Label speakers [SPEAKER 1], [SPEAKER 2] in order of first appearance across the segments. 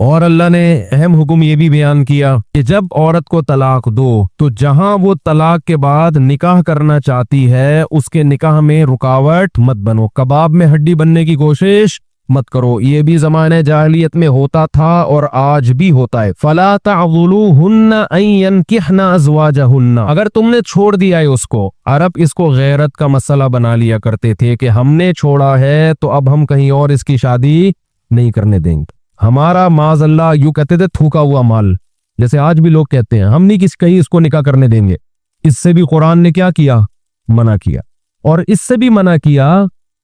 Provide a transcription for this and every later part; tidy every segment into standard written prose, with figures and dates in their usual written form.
[SPEAKER 1] اور اللہ نے اہم حکم یہ بھی بیان کیا کہ جب عورت کو طلاق دو تو جہاں وہ طلاق کے بعد نکاح کرنا چاہتی ہے اس کے نکاح میں رکاوٹ مت بنو، کباب میں ہڈی بننے کی کوشش مت کرو۔ یہ بھی زمانے جاہلیت میں ہوتا تھا اور آج بھی ہوتا ہے۔ فَلَا تَعْضُلُوهُنَّ أَن يَنكِحْنَ أَزْوَاجَهُنَّ، اگر تم نے چھوڑ دیا ہے اس کو، عرب اس کو غیرت کا مسئلہ بنا لیا کرتے تھے کہ ہم نے چھوڑا ہے تو اب ہم کہیں اور اس کی شادی نہیں کرنے دیں گے، ہمارا معاذ اللہ یوں کہتے تھے تھوکا ہوا مال، جیسے آج بھی لوگ کہتے ہیں ہم نہیں کہیں اس کو نکاح کرنے دیں گے۔ اس سے بھی قرآن نے کیا کیا؟ منع کیا، اور اس سے بھی منع کیا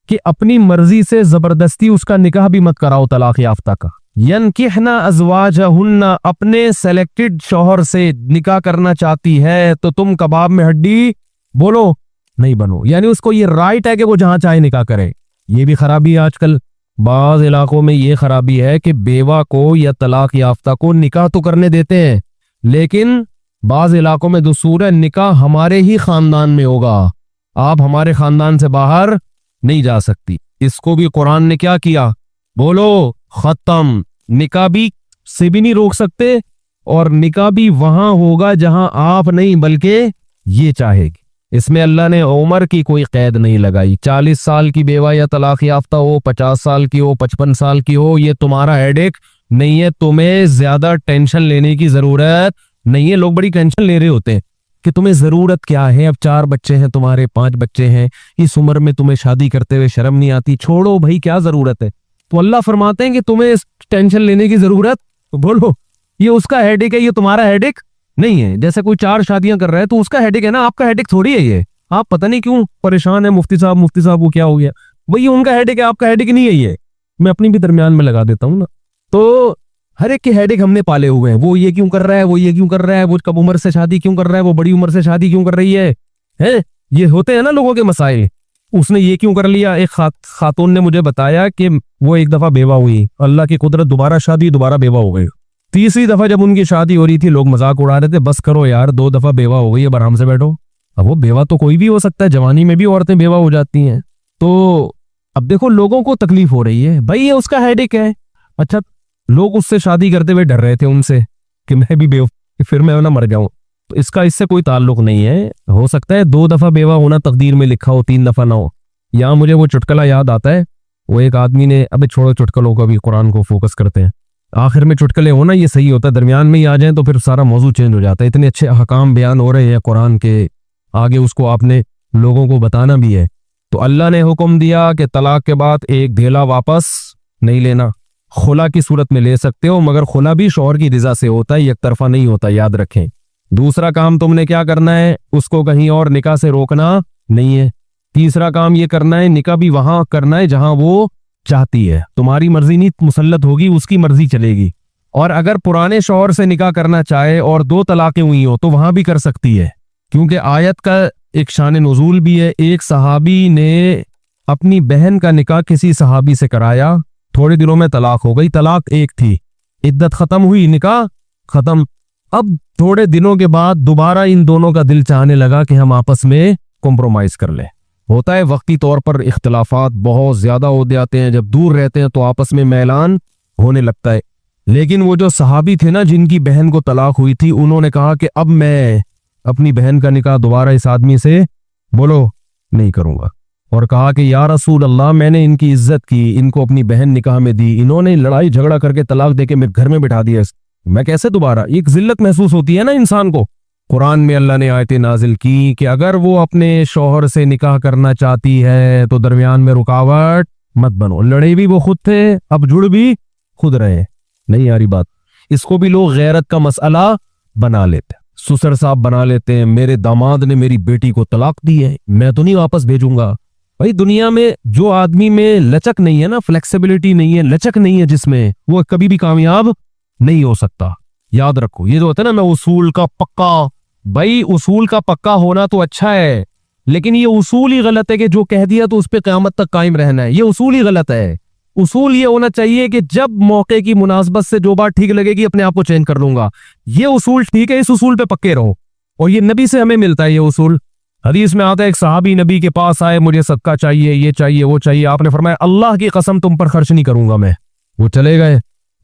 [SPEAKER 1] کہ اپنی مرضی سے زبردستی اس کا نکاح بھی مت کراؤ طلاق یافتہ کا۔ ینکحن ازواجہن، اپنے سلیکٹڈ شوہر سے نکاح کرنا چاہتی ہے تو تم کباب میں ہڈی بولو نہیں بنو، یعنی اس کو یہ رائٹ ہے کہ وہ جہاں چاہے نکاح کرے۔ یہ بھی خرابی ہے آج کل، بعض علاقوں میں یہ خرابی ہے کہ بیوہ کو یا طلاق یافتہ کو نکاح تو کرنے دیتے ہیں، لیکن بعض علاقوں میں دستور ہے نکاح ہمارے ہی خاندان میں ہوگا، آپ ہمارے خاندان سے باہر نہیں جا سکتی۔ اس کو بھی قرآن نے کیا کیا؟ بولو ختم، نکاح بھی سے بھی نہیں روک سکتے، اور نکاح بھی وہاں ہوگا جہاں آپ نہیں بلکہ یہ چاہے گی۔ اس میں اللہ نے عمر کی کوئی قید نہیں لگائی، 40 سال کی بیوہ یا طلاق یافتہ ہو، 50 سال کی ہو، 55 سال کی ہو، یہ تمہارا ہیڈیک نہیں ہے، تمہیں زیادہ ٹینشن لینے کی ضرورت نہیں ہے۔ لوگ بڑی ٹینشن لے رہے ہوتے ہیں کہ تمہیں ضرورت کیا ہے، اب 4 بچے ہیں تمہارے، 5 بچے ہیں، اس عمر میں تمہیں شادی کرتے ہوئے شرم نہیں آتی، چھوڑو بھائی کیا ضرورت ہے۔ تو اللہ فرماتے ہیں کہ تمہیں ٹینشن لینے کی ضرورت، بولو یہ اس کا ہیڈیک ہے، یہ تمہارا ہیڈیک نہیں ہے۔ جیسے کوئی 4 شادیاں کر رہا ہے تو اس کا ہیڈیک ہے نا، آپ کا ہیڈیک تھوڑی ہے یہ۔ آپ پتہ نہیں کیوں پریشان ہیں، مفتی صاحب وہ کیا ہو گیا، وہی ان کا ہیڈیک ہے، آپ کا ہیڈیک نہیں ہے یہ۔ میں اپنی بھی درمیان میں لگا دیتا ہوں نا، تو ہر ایک کے ہیڈیک ہم نے پالے ہوئے ہیں، وہ یہ کیوں کر رہا ہے، وہ یہ کیوں کر رہا ہے، وہ کم عمر سے شادی کیوں کر رہا ہے، وہ بڑی عمر سے شادی کیوں کر رہی ہے، یہ ہوتے ہیں نا لوگوں کے مسائل۔ اس نے یہ کیوں کر لیا۔ ایک خاتون نے مجھے بتایا کہ وہ ایک دفعہ بیوہ ہوئی، اللہ کی قدرت دوبارہ شادی، دوبارہ بیوہ ہو گئی۔ تیسری دفعہ جب ان کی شادی ہو رہی تھی لوگ مذاق اڑا رہے تھے، بس کرو یار 2 دفعہ بیوہ ہو گئی، اب آرام سے بیٹھو۔ اب وہ بیوہ تو کوئی بھی ہو سکتا ہے، جوانی میں بھی عورتیں بیوہ ہو جاتی ہیں۔ تو اب دیکھو لوگوں کو تکلیف ہو رہی ہے، بھائی یہ اس کا ہیڈیک ہے۔ اچھا لوگ اس سے شادی کرتے ہوئے ڈر رہے تھے ان سے کہ میں بھی پھر میں نہ مر جاؤں، تو اس سے کوئی تعلق نہیں ہے۔ ہو سکتا ہے 2 دفعہ بیوہ ہونا تقدیر میں لکھا ہو، 3 دفعہ نہ ہو۔ یہاں مجھے وہ چٹکلا یاد آتا ہے، وہ ایک آدمی نے، ابھی چھوڑو چٹکلوں کو، بھی قرآن کو فوکس کرتے ہیں۔ آخر میں چٹکلے ہونا یہ صحیح ہوتا ہے، درمیان میں ہی آ جائیں تو پھر سارا موضوع چینج ہو جاتا ہے۔ اتنے اچھے احکام بیان ہو رہے ہیں قرآن کے، آگے اس کو آپ نے لوگوں کو بتانا بھی ہے۔ تو اللہ نے حکم دیا کہ طلاق کے بعد ایک دھیلا واپس نہیں لینا، خلا کی صورت میں لے سکتے ہو، مگر خلا بھی شوہر کی رضا سے ہوتا ہے، یک طرفہ نہیں ہوتا، یاد رکھیں۔ دوسرا کام تم نے کیا کرنا ہے، اس کو کہیں اور نکاح سے روکنا نہیں ہے۔ تیسرا کام یہ کرنا ہے، نکاح بھی وہاں کرنا ہے جہاں وہ چاہتی ہے، تمہاری مرضی نہیں مسلط ہوگی، اس کی مرضی چلے گی۔ اور اگر پرانے شوہر سے نکاح کرنا چاہے اور 2 طلاقیں ہوئی ہو تو وہاں بھی کر سکتی ہے، کیونکہ آیت کا ایک شان نزول بھی ہے۔ ایک صحابی نے اپنی بہن کا نکاح کسی صحابی سے کرایا، تھوڑے دنوں میں طلاق ہو گئی، طلاق ایک تھی، عدت ختم ہوئی، نکاح ختم۔ اب تھوڑے دنوں کے بعد دوبارہ ان دونوں کا دل چاہنے لگا کہ ہم آپس میں کمپرومائز کر لیں۔ ہوتا ہے وقتی طور پر اختلافات بہت زیادہ ہو جاتے ہیں، جب دور رہتے ہیں تو آپس میں میلان ہونے لگتا ہے۔ لیکن وہ جو صحابی تھے نا جن کی بہن کو طلاق ہوئی تھی، انہوں نے کہا کہ اب میں اپنی بہن کا نکاح دوبارہ اس آدمی سے بولو نہیں کروں گا، اور کہا کہ یا رسول اللہ میں نے ان کی عزت کی، ان کو اپنی بہن نکاح میں دی، انہوں نے لڑائی جھگڑا کر کے طلاق دے کے میرے گھر میں بٹھا دیا، میں کیسے دوبارہ؟ ایک ذلت محسوس ہوتی ہے نا انسان کو۔ قرآن میں اللہ نے آیتیں نازل کی کہ اگر وہ اپنے شوہر سے نکاح کرنا چاہتی ہے تو درمیان میں رکاوٹ مت بنو، لڑے بھی وہ خود تھے، اب جڑ بھی خود رہے۔ نہیں آ رہی بات؟ اس کو بھی لوگ غیرت کا مسئلہ بنا لیتے، سسر صاحب بنا لیتے ہیں، میرے داماد نے میری بیٹی کو طلاق دی ہے، میں تو نہیں واپس بھیجوں گا۔ بھائی دنیا میں جو آدمی میں لچک نہیں ہے نا، فلیکسیبلٹی نہیں ہے، لچک نہیں ہے جس میں، وہ کبھی بھی کامیاب نہیں ہو سکتا۔ یاد رکھو یہ جو ہوتا ہے نا، میں اصول کا پکا، بھائی اصول کا پکا ہونا تو اچھا ہے، لیکن یہ اصول ہی غلط ہے کہ جو کہہ دیا تو اس پہ قیامت تک قائم رہنا ہے، یہ اصول ہی غلط ہے۔ اصول یہ ہونا چاہیے کہ جب موقع کی مناسبت سے جو بات ٹھیک لگے گی اپنے آپ کو چینج کر لوں گا، یہ اصول ٹھیک ہے، اس اصول پہ پکے رہو، اور یہ نبی سے ہمیں ملتا ہے یہ اصول۔ حدیث میں آتا ہے ایک صحابی نبی کے پاس آئے، مجھے صدقہ چاہیے، یہ چاہیے وہ چاہیے، آپ نے فرمایا اللہ کی قسم تم پر خرچ نہیں کروں گا میں۔ وہ چلے گئے،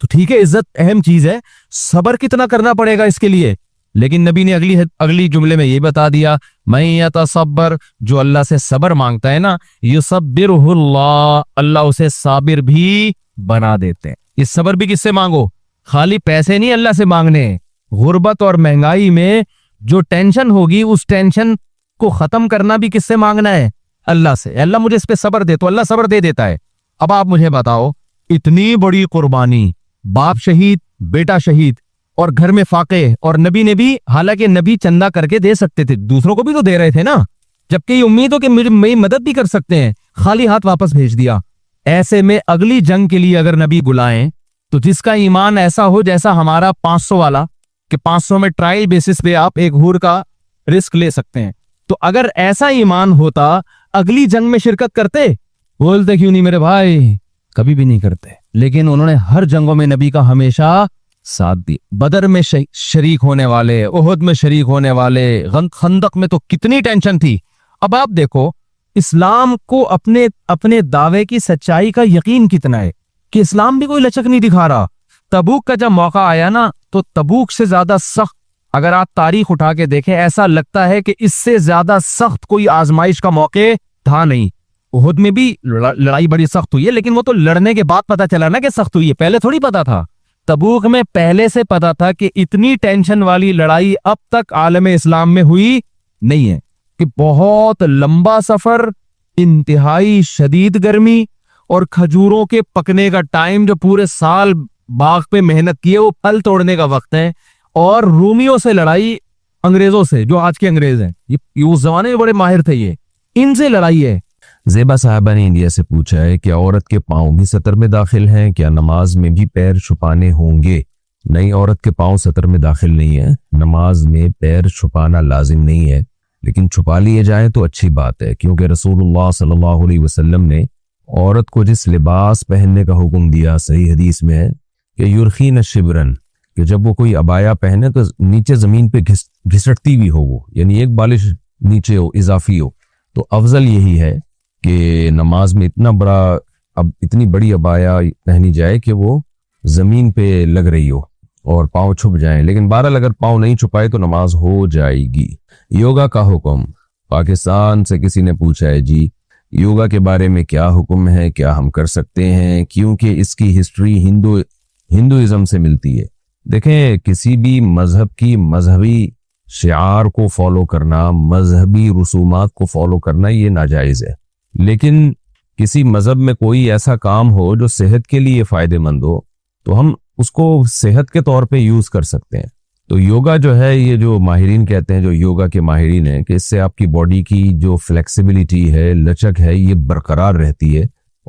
[SPEAKER 1] تو ٹھیک ہے عزت اہم چیز ہے، صبر کتنا کرنا پڑے گا اس کے لیے؟ لیکن نبی نے اگلی جملے میں یہ بتا دیا میں یتصبر، جو اللہ سے صبر مانگتا ہے نا یصبرہ اللہ، اللہ اسے صابر بھی بنا دیتے ہیں۔ اس صبر بھی کس سے مانگو؟ خالی پیسے نہیں اللہ سے مانگنے، غربت اور مہنگائی میں جو ٹینشن ہوگی اس ٹینشن کو ختم کرنا بھی کس سے مانگنا ہے؟ اللہ سے۔ اللہ مجھے اس پہ صبر دے، تو اللہ صبر دے دیتا ہے۔ اب آپ مجھے بتاؤ، اتنی بڑی قربانی، باپ شہید، بیٹا شہید، اور گھر میں فاقے، اور نبی نے بھی، حالانکہ نبی چندہ کر کے دے سکتے تھے، دوسروں کو بھی تو دے رہے تھے نا، جبکہ یہ امید ہو کہ میری مدد بھی کر سکتے ہیں، خالی ہاتھ واپس بھیج دیا۔ ایسے میں اگلی جنگ کے لیے اگر نبی بلائیں تو جس کا ایمان ایسا ہو جیسا ہمارا 500 والا، کہ 500 میں ٹرائل بیسس پہ آپ ایک حور کا رسک لے سکتے ہیں، تو اگر ایسا ایمان ہوتا اگلی جنگ میں شرکت کرتے؟ بولتے کیوں نہیں میرے بھائی؟ کبھی بھی نہیں کرتے۔ لیکن انہوں نے ہر جنگوں میں نبی کا ہمیشہ ساتھ دی۔ بدر میں شریک ہونے والے، احد میں شریک ہونے والے، خندق میں تو کتنی ٹینشن تھی۔ اب آپ دیکھو اسلام کو اپنے دعوے کی سچائی کا یقین کتنا ہے کہ اسلام بھی کوئی لچک نہیں دکھا رہا۔ تبوک کا جب موقع آیا نا تو تبوک سے زیادہ سخت، اگر آپ تاریخ اٹھا کے دیکھیں ایسا لگتا ہے کہ اس سے زیادہ سخت کوئی آزمائش کا موقع تھا نہیں۔ احد میں بھی لڑائی بڑی سخت ہوئی ہے، لیکن وہ تو لڑنے کے بعد پتا چلا نا کہ سخت ہوئی ہے، پہلے تھوڑی پتا تھا۔ تبوک میں پہلے سے پتا تھا کہ اتنی ٹینشن والی لڑائی اب تک عالم اسلام میں ہوئی نہیں ہے، کہ بہت لمبا سفر، انتہائی شدید گرمی، اور کھجوروں کے پکنے کا ٹائم، جو پورے سال باغ پہ محنت کیے وہ پھل توڑنے کا وقت ہے، اور رومیوں سے لڑائی، انگریزوں سے، جو آج کے انگریز ہیں، یہ اس زمانے میں بڑے ماہر تھے، یہ ان سے لڑائی ہے۔
[SPEAKER 2] زیبا صاحبہ نے انڈیا سے پوچھا ہے کہ عورت کے پاؤں بھی سطر میں داخل ہیں، کیا نماز میں بھی پیر چھپانے ہوں گے؟ نہیں، عورت کے پاؤں سطر میں داخل نہیں ہے، نماز میں پیر چھپانا لازم نہیں ہے، لیکن چھپا لیے جائیں تو اچھی بات ہے، کیونکہ رسول اللہ صلی اللہ علیہ وسلم نے عورت کو جس لباس پہننے کا حکم دیا صحیح حدیث میں ہے کہ یرخین شبرن، کہ جب وہ کوئی عبایا پہنے تو نیچے زمین پہ گھسٹتی بھی ہو، وہ یعنی ایک بالش نیچے ہو، اضافی ہو، تو افضل یہی ہے کہ نماز میں اتنی بڑی عبایا پہنی جائے کہ وہ زمین پہ لگ رہی ہو اور پاؤں چھپ جائیں، لیکن بہرحال اگر پاؤں نہیں چھپائے تو نماز ہو جائے گی۔ یوگا کا حکم، پاکستان سے کسی نے پوچھا ہے جی یوگا کے بارے میں کیا حکم ہے، کیا ہم کر سکتے ہیں، کیونکہ اس کی ہسٹری ہندوازم سے ملتی ہے۔ دیکھیں، کسی بھی مذہب کی مذہبی شعار کو فالو کرنا، مذہبی رسومات کو فالو کرنا یہ ناجائز ہے، لیکن کسی مذہب میں کوئی ایسا کام ہو جو صحت کے لیے فائدہ مند ہو تو ہم اس کو صحت کے طور پہ یوز کر سکتے ہیں۔ تو یوگا جو ہے، یہ جو ماہرین کہتے ہیں، جو یوگا کے ماہرین ہیں، کہ اس سے آپ کی باڈی کی جو فلیکسیبلٹی ہے، لچک ہے، یہ برقرار رہتی ہے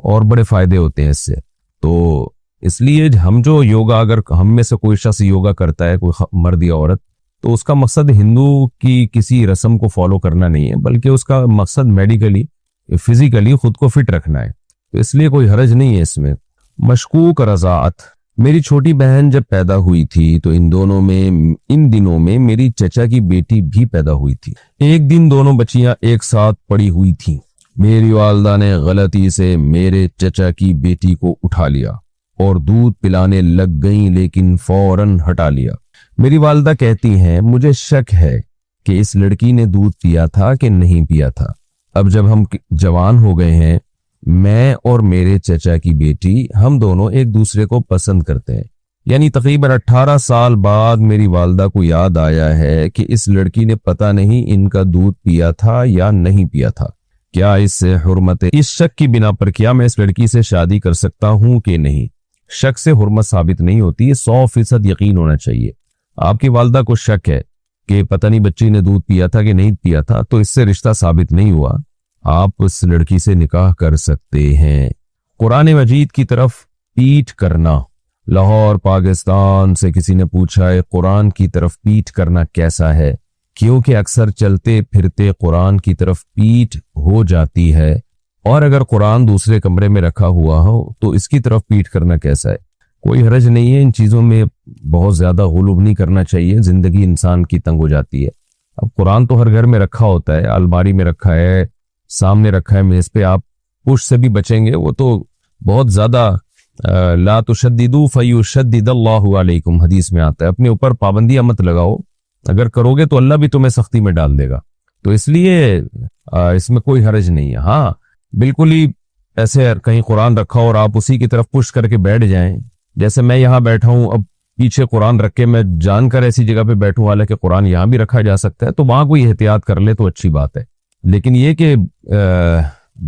[SPEAKER 2] اور بڑے فائدے ہوتے ہیں اس سے۔ تو اس لیے ہم جو یوگا، اگر ہم میں سے کوئی شخص یوگا کرتا ہے، کوئی مرد یا عورت، تو اس کا مقصد ہندو کی کسی رسم کو فالو کرنا نہیں ہے، بلکہ اس کا مقصد میڈیکلی، فزیکلی خود کو فٹ رکھنا ہے، تو اس لیے کوئی حرج نہیں ہے اس میں۔ مشکوک رضاعت، میری چھوٹی بہن جب پیدا ہوئی تھی تو ان دنوں میں میری چچا کی بیٹی بھی پیدا ہوئی تھی۔ ایک دن دونوں بچیاں ایک ساتھ پڑی ہوئی تھیں، میری والدہ نے غلطی سے میرے چچا کی بیٹی کو اٹھا لیا اور دودھ پلانے لگ گئیں، لیکن فوراً ہٹا لیا۔ میری والدہ کہتی ہیں مجھے شک ہے کہ اس لڑکی نے دودھ پیا تھا کہ نہیں پیا تھا۔ اب جب ہم جوان ہو گئے ہیں، میں اور میرے چچا کی بیٹی، ہم دونوں ایک دوسرے کو پسند کرتے ہیں، یعنی تقریباً 18 سال بعد میری والدہ کو یاد آیا ہے کہ اس لڑکی نے پتہ نہیں ان کا دودھ پیا تھا یا نہیں پیا تھا، کیا اس سے حرمت ہے؟ اس شک کی بنا پر کیا میں اس لڑکی سے شادی کر سکتا ہوں کہ نہیں؟ شک سے حرمت ثابت نہیں ہوتی، 100% یقین ہونا چاہیے۔ آپ کی والدہ کو شک ہے کہ پتہ نہیں بچی نے دودھ پیا تھا کہ نہیں پیا تھا، تو اس سے رشتہ ثابت نہیں ہوا، آپ اس لڑکی سے نکاح کر سکتے ہیں۔ قرآن مجید کی طرف پیٹھ کرنا، لاہور پاکستان سے کسی نے پوچھا ہے قرآن کی طرف پیٹھ کرنا کیسا ہے، کیونکہ اکثر چلتے پھرتے قرآن کی طرف پیٹھ ہو جاتی ہے، اور اگر قرآن دوسرے کمرے میں رکھا ہوا ہو تو اس کی طرف پیٹھ کرنا کیسا ہے؟ کوئی حرج نہیں ہے، ان چیزوں میں بہت زیادہ غلو نہیں کرنا چاہیے، زندگی انسان کی تنگ ہو جاتی ہے۔ اب قرآن تو ہر گھر میں رکھا ہوتا ہے، الماری میں رکھا ہے، سامنے رکھا ہے میز پہ، آپ پش سے بھی بچیں گے، وہ تو بہت زیادہ لا تشددوا فیشدد اللہ علیکم، حدیث میں آتا ہے اپنے اوپر پابندیاں مت لگاؤ، اگر کرو گے تو اللہ بھی تمہیں سختی میں ڈال دے گا، تو اس لیے اس میں کوئی حرج نہیں ہے۔ ہاں بالکل ہی ایسے کہیں قرآن رکھا اور آپ اسی کی طرف پش کر کے بیٹھ جائیں، جیسے میں یہاں بیٹھا ہوں، اب پیچھے قرآن رکھ کے میں جان کر ایسی جگہ پہ بیٹھوں، حالانکہ قرآن یہاں بھی رکھا جا سکتا ہے، تو وہاں کوئی احتیاط کر لے تو اچھی بات ہے، لیکن یہ کہ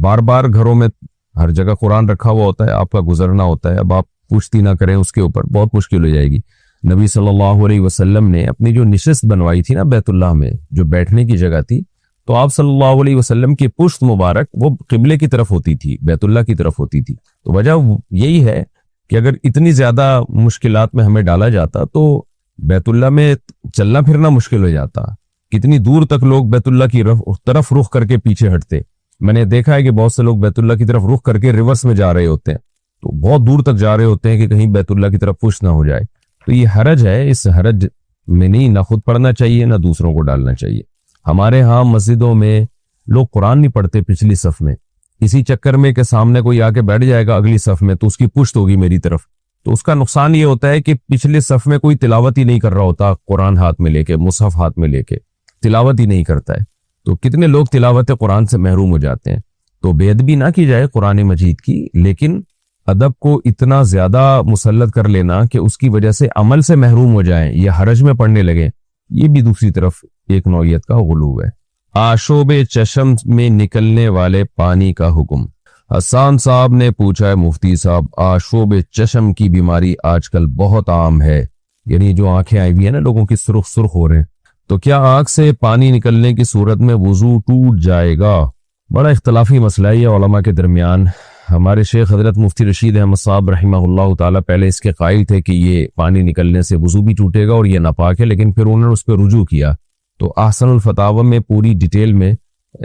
[SPEAKER 2] بار بار گھروں میں ہر جگہ قرآن رکھا ہوا ہوتا ہے، آپ کا گزرنا ہوتا ہے، اب آپ پوچھتی نہ کریں اس کے اوپر، بہت مشکل ہو جائے گی۔ نبی صلی اللہ علیہ وسلم نے اپنی جو نشست بنوائی تھی نا بیت اللہ میں، جو بیٹھنے کی جگہ تھی، تو آپ صلی اللہ علیہ وسلم کی پشت مبارک وہ قبلے کی طرف ہوتی تھی، بیت اللہ کی طرف ہوتی تھی، تو وجہ یہی ہے کہ اگر اتنی زیادہ مشکلات میں ہمیں ڈالا جاتا تو بیت اللہ میں چلنا پھرنا مشکل ہو جاتا، کتنی دور تک لوگ بیت اللہ کی طرف رخ کر کے پیچھے ہٹتے، میں نے دیکھا ہے کہ بہت سے لوگ بیت اللہ کی طرف رخ کر کے ریورس میں جا رہے ہوتے ہیں، تو بہت دور تک جا رہے ہوتے ہیں کہ کہیں بیت اللہ کی طرف پش نہ ہو جائے، تو یہ حرج ہے، اس حرج میں نہیں نہ خود پڑھنا چاہیے نہ دوسروں کو ڈالنا چاہیے۔ ہمارے ہاں مسجدوں میں لوگ قرآن نہیں پڑھتے پچھلی صف میں، اسی چکر میں کہ سامنے کوئی آ کے بیٹھ جائے گا اگلی صف میں تو اس کی پشت ہوگی میری طرف، تو اس کا نقصان یہ ہوتا ہے کہ پچھلے صف میں کوئی تلاوت ہی نہیں کر رہا ہوتا، قرآن ہاتھ میں لے کے، مصحف ہاتھ میں لے کے تلاوت ہی نہیں کرتا ہے، تو کتنے لوگ تلاوت قرآن سے محروم ہو جاتے ہیں۔ تو بے ادبی نہ کی جائے قرآن مجید کی، لیکن ادب کو اتنا زیادہ مسلط کر لینا کہ اس کی وجہ سے عمل سے محروم ہو جائیں یا حرج میں پڑھنے لگیں، یہ بھی دوسری طرف ایک نوعیت کا غلو ہے۔ آشوب چشم میں نکلنے والے پانی کا حکم۔ حسان صاحب نے پوچھا ہے مفتی صاحب، آشوب چشم کی بیماری آج کل بہت عام ہے، یعنی جو آنکھیں آئی ہوئی ہیں نا لوگوں کی سرخ سرخ ہو رہے ہیں، تو کیا آنکھ سے پانی نکلنے کی صورت میں وضو ٹوٹ جائے گا؟ بڑا اختلافی مسئلہ ہے یہ علماء کے درمیان۔ ہمارے شیخ حضرت مفتی رشید احمد صاحب رحمہ اللہ تعالیٰ پہلے اس کے قائل تھے کہ یہ پانی نکلنے سے وضو بھی ٹوٹے گا اور یہ ناپاک ہے، لیکن پھر انہوں نے اس پہ رجوع کیا، تو احسن الفتاوی میں پوری ڈیٹیل میں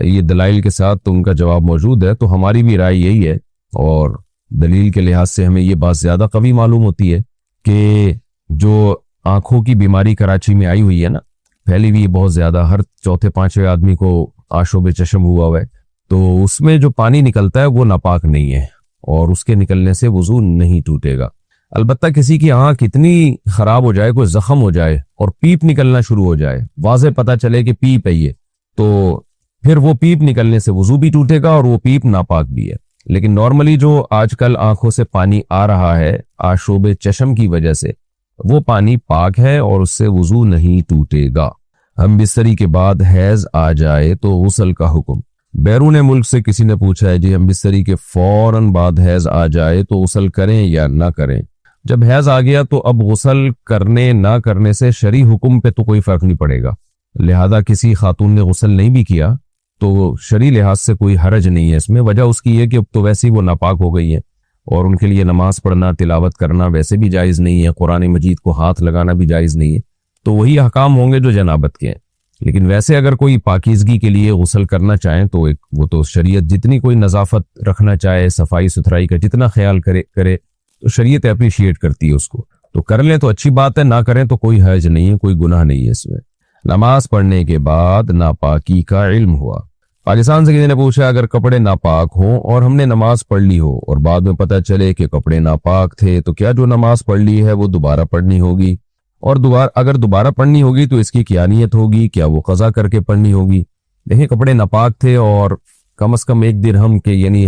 [SPEAKER 2] یہ دلائل کے ساتھ تو ان کا جواب موجود ہے، تو ہماری بھی رائے یہی ہے، اور دلیل کے لحاظ سے ہمیں یہ بات زیادہ قوی معلوم ہوتی ہے کہ جو آنکھوں کی بیماری کراچی میں آئی ہوئی ہے نا، پھیلی ہوئی بہت زیادہ، ہر چوتھے پانچویں آدمی کو آشوب چشم ہوا ہے، تو اس میں جو پانی نکلتا ہے وہ ناپاک نہیں ہے اور اس کے نکلنے سے وضو نہیں ٹوٹے گا۔ البتہ کسی کی آنکھ اتنی خراب ہو جائے، کوئی زخم ہو جائے اور پیپ نکلنا شروع ہو جائے، واضح پتہ چلے کہ پیپ ہے یہ، تو پھر وہ پیپ نکلنے سے وضو بھی ٹوٹے گا اور وہ پیپ ناپاک بھی ہے۔ لیکن نارملی جو آج کل آنکھوں سے پانی آ رہا ہے آشوب چشم کی وجہ سے، وہ پانی پاک ہے اور اس سے وضو نہیں ٹوٹے گا۔ ہم بستری کے بعد حیض آ جائے تو غسل کا حکم۔ بیرون ملک سے کسی نے پوچھا ہے جی ہم بستری کے فوراً بعد حیض آ جائے تو غسل کریں یا نہ کریں؟ جب حیض آ گیا تو اب غسل کرنے نہ کرنے سے شرعی حکم پہ تو کوئی فرق نہیں پڑے گا، لہذا کسی خاتون نے غسل نہیں بھی کیا تو شرعی لحاظ سے کوئی حرج نہیں ہے اس میں۔ وجہ اس کی ہے کہ اب تو ویسے ہی وہ ناپاک ہو گئی ہے اور ان کے لیے نماز پڑھنا، تلاوت کرنا ویسے بھی جائز نہیں ہے، قرآن مجید کو ہاتھ لگانا بھی جائز نہیں ہے، تو وہی احکام ہوں گے جو جنابت کے ہیں۔ لیکن ویسے اگر کوئی پاکیزگی کے لیے غسل کرنا چاہیں تو وہ تو شریعت جتنی کوئی نظافت رکھنا چاہے، صفائی ستھرائی کا جتنا خیال کرے تو شریعت اپریشیٹ کرتی ہے اس کو، تو کر لیں تو اچھی بات ہے، نہ کریں تو کوئی حرج نہیں ہے، کوئی گناہ نہیں ہے اس میں۔ نماز پڑھنے کے بعد ناپاکی کا علم ہوا۔ پاکستان سے کسی نے پوچھا اگر کپڑے ناپاک ہوں اور ہم نے نماز پڑھ لی ہو اور بعد میں پتہ چلے کہ کپڑے ناپاک تھے تو کیا جو نماز پڑھ لی ہے وہ دوبارہ پڑھنی ہوگی؟ اور اگر دوبارہ پڑھنی ہوگی تو اس کی کیا نیت ہوگی؟ کیا وہ قضا کر کے پڑھنی ہوگی؟ دیکھیں کپڑے ناپاک تھے اور کم از کم 1 درہم کے، یعنی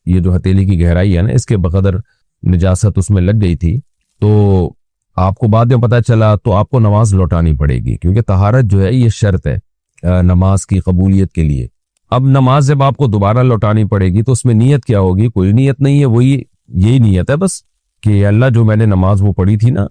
[SPEAKER 2] یہ جو ہتھیلی کی گہرائی ہے نا اس کے بقدر نجاست اس میں لگ گئی تھی، تو آپ کو بعد میں پتہ چلا تو آپ کو نماز لوٹانی پڑے گی، کیونکہ طہارت جو ہے یہ شرط ہے نماز کی قبولیت کے لیے۔ اب نماز جب آپ کو دوبارہ لوٹانی پڑے گی تو اس میں نیت کیا ہوگی؟ کوئی نیت نہیں ہے، وہی یہی نیت ہے بس کہ اللہ جو میں نے نماز وہ پڑھی تھی نا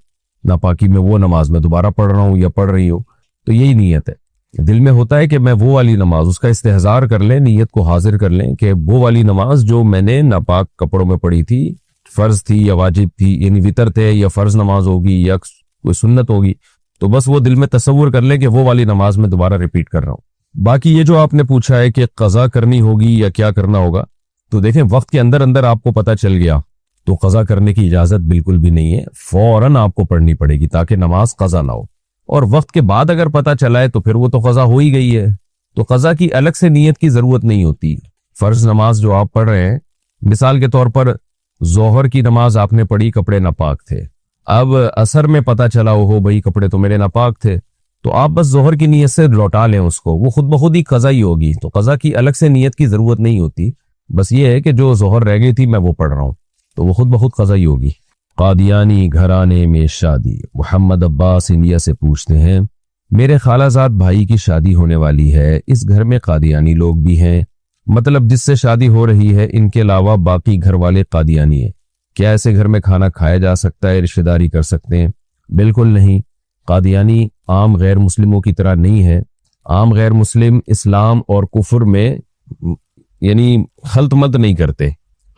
[SPEAKER 2] ناپاکی میں، وہ نماز میں دوبارہ پڑھ رہا ہوں یا پڑھ رہی ہوں، تو یہی نیت ہے۔ دل میں ہوتا ہے کہ میں وہ والی نماز، اس کا استحضار کر لیں، نیت کو حاضر کر لیں کہ وہ والی نماز جو میں نے ناپاک کپڑوں میں پڑھی تھی، فرض تھی یا واجب تھی، یعنی وتر تھے یا فرض نماز ہوگی یا کوئی سنت ہوگی، تو بس وہ دل میں تصور کر لیں کہ وہ والی نماز میں دوبارہ ریپیٹ کر رہا ہوں۔ باقی یہ جو آپ نے پوچھا ہے کہ قضا کرنی ہوگی یا کیا کرنا ہوگا، تو دیکھیں وقت کے اندر اندر آپ کو پتہ چل گیا تو قضا کرنے کی اجازت بالکل بھی نہیں ہے، فوراً آپ کو پڑھنی پڑے گی تاکہ نماز قضا نہ ہو۔ اور وقت کے بعد اگر پتہ چلا ہے تو پھر وہ تو قضا ہو ہی گئی ہے، تو قضا کی الگ سے نیت کی ضرورت نہیں ہوتی۔ فرض نماز جو آپ پڑھ رہے ہیں، مثال کے طور پر ظہر کی نماز آپ نے پڑھی، کپڑے ناپاک تھے، اب عصر میں پتہ چلا ہو بھائی کپڑے تو میرے ناپاک تھے، تو آپ بس ظہر کی نیت سے لوٹا لیں اس کو، وہ خود بخود ہی قضا ہی ہوگی، تو قضا کی الگ سے نیت کی ضرورت نہیں ہوتی، بس یہ ہے کہ جو ظہر رہ گئی تھی میں وہ پڑھ رہا ہوں تو وہ خود بخود قضا ہی ہوگی۔ قادیانی گھرانے میں شادی۔ محمد عباس انڈیا سے پوچھتے ہیں، میرے خالہ زاد بھائی کی شادی ہونے والی ہے، اس گھر میں قادیانی لوگ بھی ہیں، مطلب جس سے شادی ہو رہی ہے ان کے علاوہ باقی گھر والے قادیانی ہیں، کیا ایسے گھر میں کھانا کھایا جا سکتا ہے، رشتہ داری کر سکتے ہیں؟ بالکل نہیں، قادیانی عام غیر مسلموں کی طرح نہیں ہے۔ عام غیر مسلم اسلام اور کفر میں یعنی خلط ملط نہیں کرتے،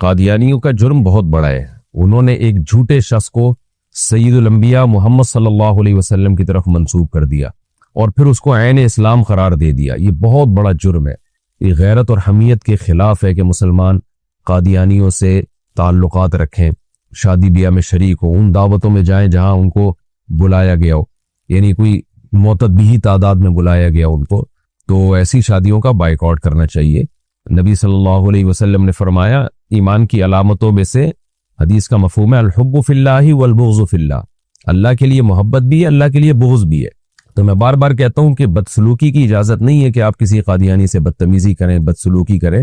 [SPEAKER 2] قادیانیوں کا جرم بہت بڑا ہے، انہوں نے ایک جھوٹے شخص کو سید الانبیاء محمد صلی اللہ علیہ وسلم کی طرف منسوب کر دیا اور پھر اس کو عین اسلام قرار دے دیا، یہ بہت بڑا جرم ہے، یہ غیرت اور حمیت کے خلاف ہے کہ مسلمان قادیانیوں سے تعلقات رکھیں، شادی بیاہ میں شریک ہوں، ان دعوتوں میں جائیں جہاں ان کو بلایا گیا ہو، یعنی کوئی معتدی تعداد میں بلایا گیا ان کو، تو ایسی شادیوں کا بائیکاٹ کرنا چاہیے۔ نبی صلی اللہ علیہ وسلم نے فرمایا ایمان کی علامتوں میں سے، حدیث کا مفہوم ہے الحب فی اللہ والبغض فی اللہ، اللہ کے لیے محبت بھی ہے، اللہ کے لیے بغض بھی ہے۔ تو میں بار بار کہتا ہوں کہ بدسلوکی کی اجازت نہیں ہے کہ آپ کسی قادیانی سے بدتمیزی کریں، بدسلوکی کریں،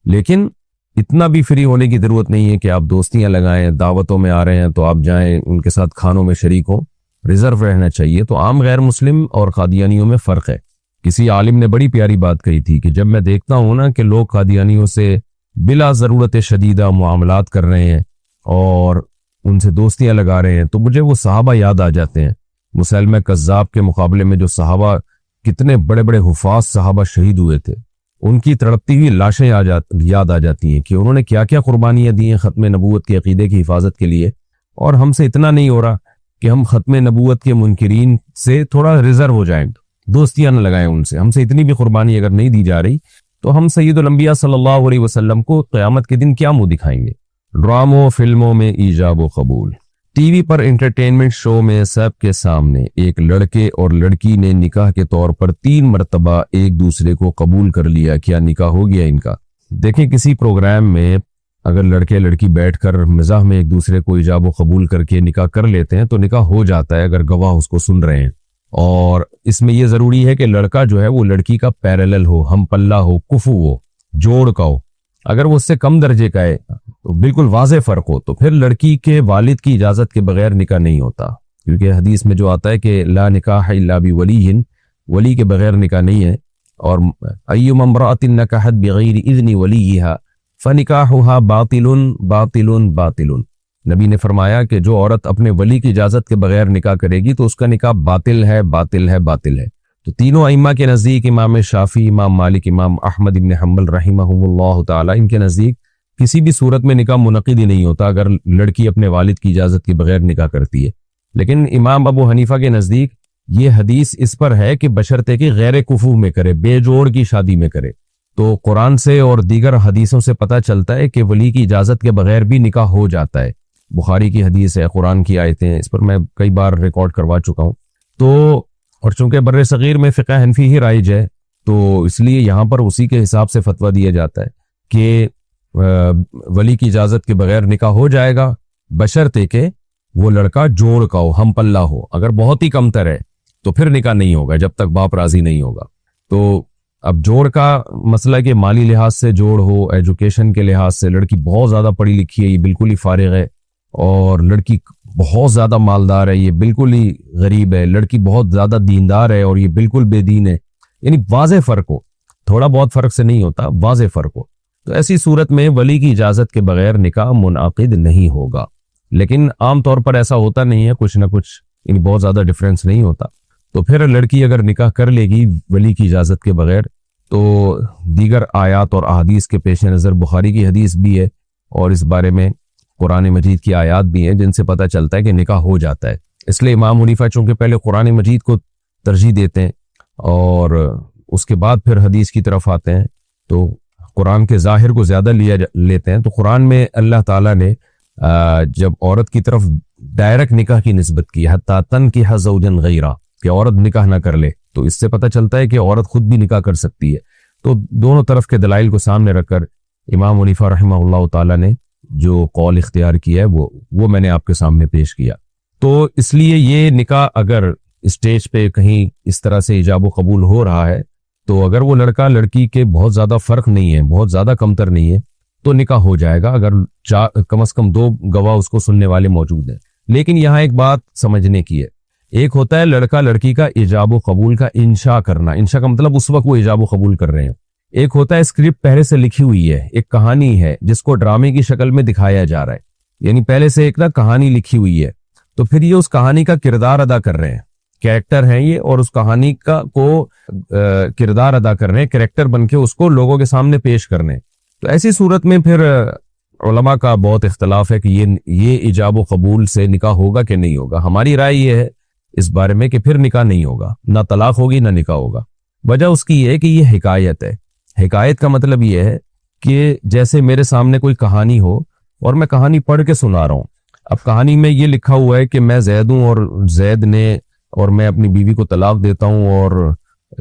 [SPEAKER 2] لیکن اتنا بھی فری ہونے کی ضرورت نہیں ہے کہ آپ دوستیاں لگائیں، دعوتوں میں آ رہے ہیں تو آپ جائیں ان کے ساتھ کھانوں میں شریک ہوں، ریزرو رہنا چاہیے۔ تو عام غیر مسلم اور قادیانیوں میں فرق ہے۔ کسی عالم نے بڑی پیاری بات کہی تھی کہ جب میں دیکھتا ہوں نا کہ لوگ قادیانیوں سے بلا ضرورت شدیدہ معاملات کر رہے ہیں اور ان سے دوستیاں لگا رہے ہیں تو مجھے وہ صحابہ یاد آ جاتے ہیں۔ مسلمہ کذاب کے مقابلے میں جو صحابہ، کتنے بڑے بڑے حفاظ صحابہ شہید ہوئے تھے، ان کی تڑپتی ہوئی لاشیں یاد آ جاتی ہیں کہ انہوں نے کیا کیا قربانیاں دی ہیں ختم نبوت کے عقیدے کی حفاظت کے لیے، اور ہم سے اتنا نہیں ہو رہا کہ ہم ختم نبوت کے منکرین سے تھوڑا ریزرو ہو جائیں، دوستیاں نہ لگائیں ان سے، ہم سے اتنی بھی قربانی اگر نہیں دی جا رہی تو ہم سید الانبیاء صلی اللہ علیہ وسلم کو قیامت کے دن کیا منہ دکھائیں گے۔ ڈراموں فلموں میں ایجاب و قبول۔ ٹی وی پر انٹرٹینمنٹ شو میں سب کے سامنے ایک لڑکے اور لڑکی نے نکاح کے طور پر 3 مرتبہ ایک دوسرے کو قبول کر لیا، کیا نکاح ہو گیا ان کا؟ دیکھیں کسی پروگرام میں اگر لڑکے لڑکی بیٹھ کر مزاح میں ایک دوسرے کو ایجاب و قبول کر کے نکاح کر لیتے ہیں تو نکاح ہو جاتا ہے اگر گواہ اس کو سن رہے ہیں، اور اس میں یہ ضروری ہے کہ لڑکا جو ہے وہ لڑکی کا پیرالل ہو، ہم پلہ ہو، کفو ہو، جوڑ کا ہو۔ اگر وہ اس سے کم درجے کا ہے تو بالکل واضح فرق ہو تو پھر لڑکی کے والد کی اجازت کے بغیر نکاح نہیں ہوتا، کیونکہ حدیث میں جو آتا ہے کہ لا نکاح الا بولی، ولی کے بغیر نکاح نہیں ہے، اور ایما امرأۃ نکحت بغیر اذن ولیہا فنکاحھا باطل باطل باطل۔ نبی نے فرمایا کہ جو عورت اپنے ولی کی اجازت کے بغیر نکاح کرے گی تو اس کا نکاح باطل ہے باطل ہے باطل ہے۔ تو تینوں ائمہ کے نزدیک، امام شافعی، امام مالک، امام احمد ابن حنبل رحمہم اللہ تعالی، ان کے نزدیک کسی بھی صورت میں نکاح منعقد ہی نہیں ہوتا اگر لڑکی اپنے والد کی اجازت کے بغیر نکاح کرتی ہے۔ لیکن امام ابو حنیفہ کے نزدیک یہ حدیث اس پر ہے کہ بشرطے کہ غیر کفو میں کرے، بے جوڑ کی شادی میں کرے۔ تو قرآن سے اور دیگر حدیثوں سے پتہ چلتا ہے کہ ولی کی اجازت کے بغیر بھی نکاح ہو جاتا ہے۔ بخاری کی حدیث ہے، قرآن کی آیتیں ہیں، اس پر میں کئی بار ریکارڈ کروا چکا ہوں۔ تو اور چونکہ بر صغیر میں فقہ حنفی ہی رائج ہے تو اس لیے یہاں پر اسی کے حساب سے فتویٰ دیا جاتا ہے کہ ولی کی اجازت کے بغیر نکاح ہو جائے گا بشرطے کہ وہ لڑکا جوڑ کا ہو، ہم پلہ ہو۔ اگر بہت ہی کم تر ہے تو پھر نکاح نہیں ہوگا جب تک باپ راضی نہیں ہوگا۔ تو اب جوڑ کا مسئلہ کہ مالی لحاظ سے جوڑ ہو، ایجوکیشن کے لحاظ سے لڑکی بہت زیادہ پڑھی لکھی ہے، یہ بالکل ہی فارغ ہے، اور لڑکی بہت زیادہ مالدار ہے، یہ بالکل ہی غریب ہے، لڑکی بہت زیادہ دیندار ہے اور یہ بالکل بے دین ہے، یعنی واضح فرق ہو، تھوڑا بہت فرق سے نہیں ہوتا، واضح فرق ہو، تو ایسی صورت میں ولی کی اجازت کے بغیر نکاح منعقد نہیں ہوگا۔ لیکن عام طور پر ایسا ہوتا نہیں ہے، کچھ نہ کچھ یعنی بہت زیادہ ڈفرینس نہیں ہوتا۔ تو پھر لڑکی اگر نکاح کر لے گی ولی کی اجازت کے بغیر تو دیگر آیات اور احادیث کے پیش نظر بخاری کی حدیث بھی ہے اور اس بارے میں قرآن مجید کی آیات بھی ہیں جن سے پتہ چلتا ہے کہ نکاح ہو جاتا ہے۔ اس لیے امام حنیفہ چونکہ پہلے قرآن مجید کو ترجیح دیتے ہیں اور اس کے بعد پھر حدیث کی طرف آتے ہیں، تو قرآن کے ظاہر کو زیادہ لیتے ہیں۔ تو قرآن میں اللہ تعالیٰ نے جب عورت کی طرف ڈائریکٹ نکاح کی نسبت کی، حتیٰ تنکح زوجا غیرہ، کہ عورت نکاح نہ کر لے، تو اس سے پتہ چلتا ہے کہ عورت خود بھی نکاح کر سکتی ہے۔ تو دونوں طرف کے دلائل کو سامنے رکھ کر امام حنیفہ رحمہ اللہ تعالیٰ نے جو قول اختیار کیا ہے وہ میں نے آپ کے سامنے پیش کیا. تو اس لیے یہ نکاح اگر اسٹیج پہ کہیں اس طرح سے ایجاب و قبول ہو رہا ہے تو اگر وہ لڑکا لڑکی کے بہت زیادہ فرق نہیں ہے, بہت زیادہ کمتر نہیں ہے, تو نکاح ہو جائے گا اگر کم از کم 2 گواہ اس کو سننے والے موجود ہیں. لیکن یہاں ایک بات سمجھنے کی ہے, ایک ہوتا ہے لڑکا لڑکی کا ایجاب و قبول کا انشاء کرنا, انشاء کا مطلب اس وقت وہ ایجاب و قبول کر رہے ہیں. ایک ہوتا ہے اسکرپٹ پہلے سے لکھی ہوئی ہے, ایک کہانی ہے جس کو ڈرامے کی شکل میں دکھایا جا رہا ہے, یعنی پہلے سے ایک کہانی لکھی ہوئی ہے, تو پھر یہ اس کہانی کا کردار ادا کر رہے ہیں, کریکٹر ہیں یہ, اور اس کہانی کو کردار ادا کر رہے ہیں, کریکٹر بن کے اس کو لوگوں کے سامنے پیش کرنے. تو ایسی صورت میں پھر علماء کا بہت اختلاف ہے کہ یہ ایجاب و قبول سے نکاح ہوگا کہ نہیں ہوگا. ہماری رائے یہ ہے اس بارے میں کہ پھر نکاح نہیں ہوگا, نہ طلاق ہوگی نہ نکاح ہوگا. وجہ اس کی یہ ہے کہ یہ حکایت ہے. حکایت کا مطلب یہ ہے کہ جیسے میرے سامنے کوئی کہانی ہو اور میں کہانی پڑھ کے سنا رہا ہوں. اب کہانی میں یہ لکھا ہوا ہے کہ میں زید ہوں اور زید نے اور میں اپنی بیوی کو طلاق دیتا ہوں, اور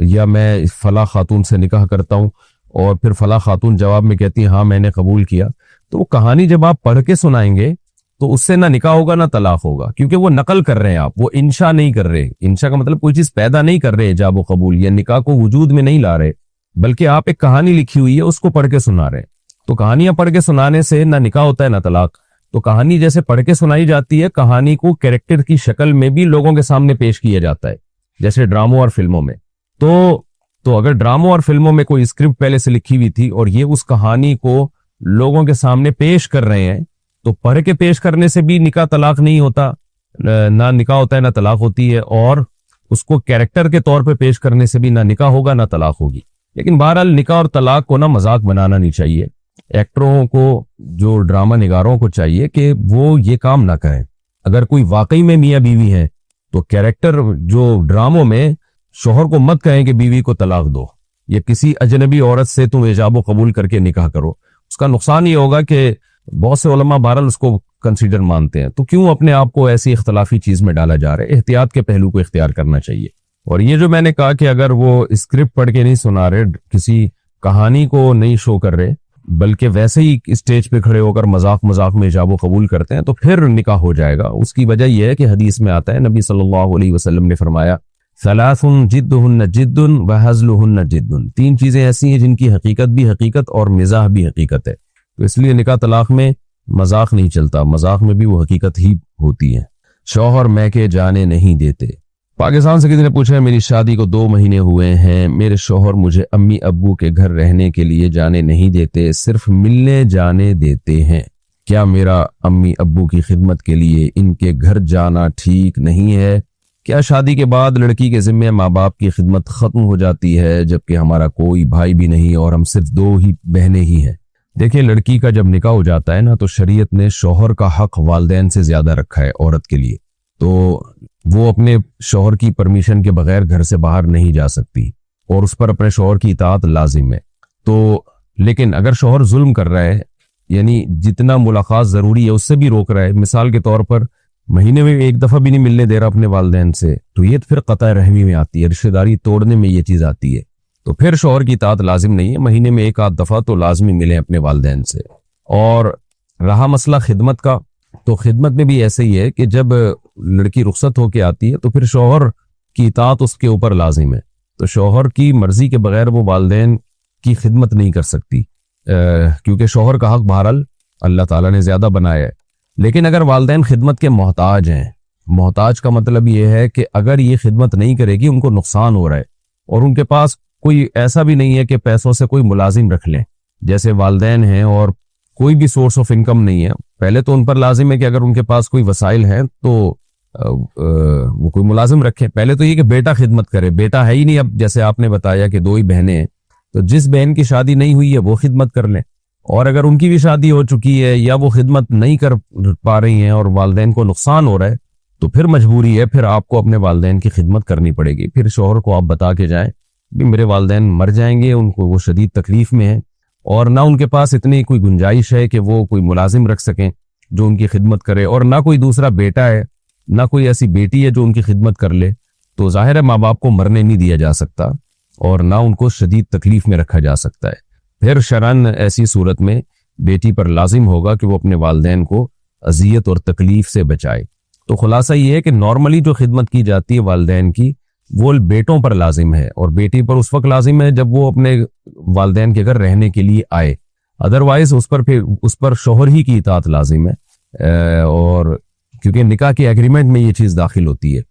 [SPEAKER 2] یا میں فلاں خاتون سے نکاح کرتا ہوں, اور پھر فلاں خاتون جواب میں کہتی ہے ہاں میں نے قبول کیا. تو وہ کہانی جب آپ پڑھ کے سنائیں گے تو اس سے نہ نکاح ہوگا نہ طلاق ہوگا, کیونکہ وہ نقل کر رہے ہیں آپ, وہ انشاء نہیں کر رہے. انشاء کا مطلب کوئی چیز پیدا نہیں کر رہے ایجاب و قبول یا نکاح کو وجود میں نہیں لا رہے, بلکہ آپ ایک کہانی لکھی ہوئی ہے اس کو پڑھ کے سنا رہے ہیں. تو کہانیاں پڑھ کے سنانے سے نہ نکاح ہوتا ہے نہ طلاق. تو کہانی جیسے پڑھ کے سنائی جاتی ہے, کہانی کو کریکٹر کی شکل میں بھی لوگوں کے سامنے پیش کیا جاتا ہے, جیسے ڈراموں اور فلموں میں. تو اگر ڈراموں اور فلموں میں کوئی اسکرپٹ پہلے سے لکھی ہوئی تھی اور یہ اس کہانی کو لوگوں کے سامنے پیش کر رہے ہیں, تو پڑھ کے پیش کرنے سے بھی نکاح طلاق نہیں ہوتا, نہ نکاح ہوتا ہے نہ طلاق ہوتی ہے, اور اس کو کریکٹر کے طور پہ پیش کرنے سے بھی نہ نکاح ہوگا نہ طلاق ہوگی. لیکن بہرحال نکاح اور طلاق کو نہ مذاق بنانا نہیں چاہیے. ایکٹروں کو, جو ڈرامہ نگاروں کو چاہیے کہ وہ یہ کام نہ کریں. اگر کوئی واقعی میں میاں بیوی ہے تو کریکٹر جو ڈراموں میں شوہر کو مت کہیں کہ بیوی کو طلاق دو, یا کسی اجنبی عورت سے تم ایجاب و قبول کر کے نکاح کرو. اس کا نقصان یہ ہوگا کہ بہت سے علماء بہرحال اس کو کنسیڈر مانتے ہیں, تو کیوں اپنے آپ کو ایسی اختلافی چیز میں ڈالا جا رہا ہے. احتیاط کے پہلو کو اختیار کرنا چاہیے. اور یہ جو میں نے کہا کہ اگر وہ اسکرپٹ پڑھ کے نہیں سنا رہے, کسی کہانی کو نہیں شو کر رہے, بلکہ ویسے ہی اسٹیج پہ کھڑے ہو کر مذاق میں ایجاب و قبول کرتے ہیں, تو پھر نکاح ہو جائے گا. اس کی وجہ یہ ہے کہ حدیث میں آتا ہے, نبی صلی اللہ علیہ وسلم نے فرمایا ثلاث جدہن جد وہزلہن جد, 3 چیزیں ایسی ہیں جن کی حقیقت بھی حقیقت اور مزاح بھی حقیقت ہے. تو اس لیے نکاح طلاق میں مذاق نہیں چلتا, مذاق میں بھی وہ حقیقت ہی ہوتی ہے. شوہر میکے جانے نہیں دیتے. پاکستان سے کسی نے پوچھا ہے, میری شادی کو 2 مہینے ہوئے ہیں, میرے شوہر مجھے امی ابو کے گھر رہنے کے لیے جانے نہیں دیتے, صرف ملنے جانے دیتے ہیں. کیا میرا امی ابو کی خدمت کے لیے ان کے گھر جانا ٹھیک نہیں ہے؟ کیا شادی کے بعد لڑکی کے ذمہ ماں باپ کی خدمت ختم ہو جاتی ہے, جبکہ ہمارا کوئی بھائی بھی نہیں اور ہم صرف 2 ہی بہنیں ہی ہیں؟ دیکھیں, لڑکی کا جب نکاح ہو جاتا ہے نا, تو شریعت نے شوہر کا حق والدین سے زیادہ رکھا ہے عورت کے لیے. تو وہ اپنے شوہر کی پرمیشن کے بغیر گھر سے باہر نہیں جا سکتی, اور اس پر اپنے شوہر کی اطاعت لازم ہے. تو لیکن اگر شوہر ظلم کر رہا ہے, یعنی جتنا ملاقات ضروری ہے اس سے بھی روک رہا ہے, مثال کے طور پر مہینے میں 1 دفعہ بھی نہیں ملنے دے رہا اپنے والدین سے, تو یہ پھر قطع رحمی میں آتی ہے, رشتہ داری توڑنے میں یہ چیز آتی ہے. تو پھر شوہر کی اطاعت لازم نہیں ہے, مہینے میں 1 آدھ دفعہ تو لازمی ملیں اپنے والدین سے. اور رہا مسئلہ خدمت کا, تو خدمت میں بھی ایسے ہی ہے کہ جب لڑکی رخصت ہو کے آتی ہے تو پھر شوہر کی اطاعت اس کے اوپر لازم ہے. تو شوہر کی مرضی کے بغیر وہ والدین کی خدمت نہیں کر سکتی, کیونکہ شوہر کا حق بہرحال اللہ تعالیٰ نے زیادہ بنایا ہے. لیکن اگر والدین خدمت کے محتاج ہیں, محتاج کا مطلب یہ ہے کہ اگر یہ خدمت نہیں کرے گی ان کو نقصان ہو رہا ہے, اور ان کے پاس کوئی ایسا بھی نہیں ہے کہ پیسوں سے کوئی ملازم رکھ لیں, جیسے والدین ہیں اور کوئی بھی سورس آف انکم نہیں ہے, پہلے تو ان پر لازم ہے کہ اگر ان کے پاس کوئی وسائل ہیں تو وہ کوئی ملازم رکھیں. پہلے تو یہ کہ بیٹا خدمت کرے, بیٹا ہے ہی نہیں. اب جیسے آپ نے بتایا کہ 2 ہی بہنیں ہیں, تو جس بہن کی شادی نہیں ہوئی ہے وہ خدمت کر لیں, اور اگر ان کی بھی شادی ہو چکی ہے یا وہ خدمت نہیں کر پا رہی ہیں اور والدین کو نقصان ہو رہا ہے, تو پھر مجبوری ہے, پھر آپ کو اپنے والدین کی خدمت کرنی پڑے گی. پھر شوہر کو آپ بتا کے جائیں بھی میرے والدین مر جائیں گے, ان کو وہ شدید تکلیف میں ہیں, اور نہ ان کے پاس اتنی کوئی گنجائش ہے کہ وہ کوئی ملازم رکھ سکیں جو ان کی خدمت کرے, اور نہ کوئی دوسرا بیٹا ہے, نہ کوئی ایسی بیٹی ہے جو ان کی خدمت کر لے. تو ظاہر ہے ماں باپ کو مرنے نہیں دیا جا سکتا, اور نہ ان کو شدید تکلیف میں رکھا جا سکتا ہے. پھر شرعاً ایسی صورت میں بیٹی پر لازم ہوگا کہ وہ اپنے والدین کو اذیت اور تکلیف سے بچائے۔ تو خلاصہ یہ ہے کہ نارملی جو خدمت کی جاتی ہے والدین کی وہ بیٹوں پر لازم ہے، اور بیٹی پر اس وقت لازم ہے جب وہ اپنے والدین کے گھر رہنے کے لیے آئے، ادروائز اس پر شوہر ہی کی اطاعت لازم ہے، اور کیونکہ نکاح کے ایگریمنٹ میں یہ چیز داخل ہوتی ہے۔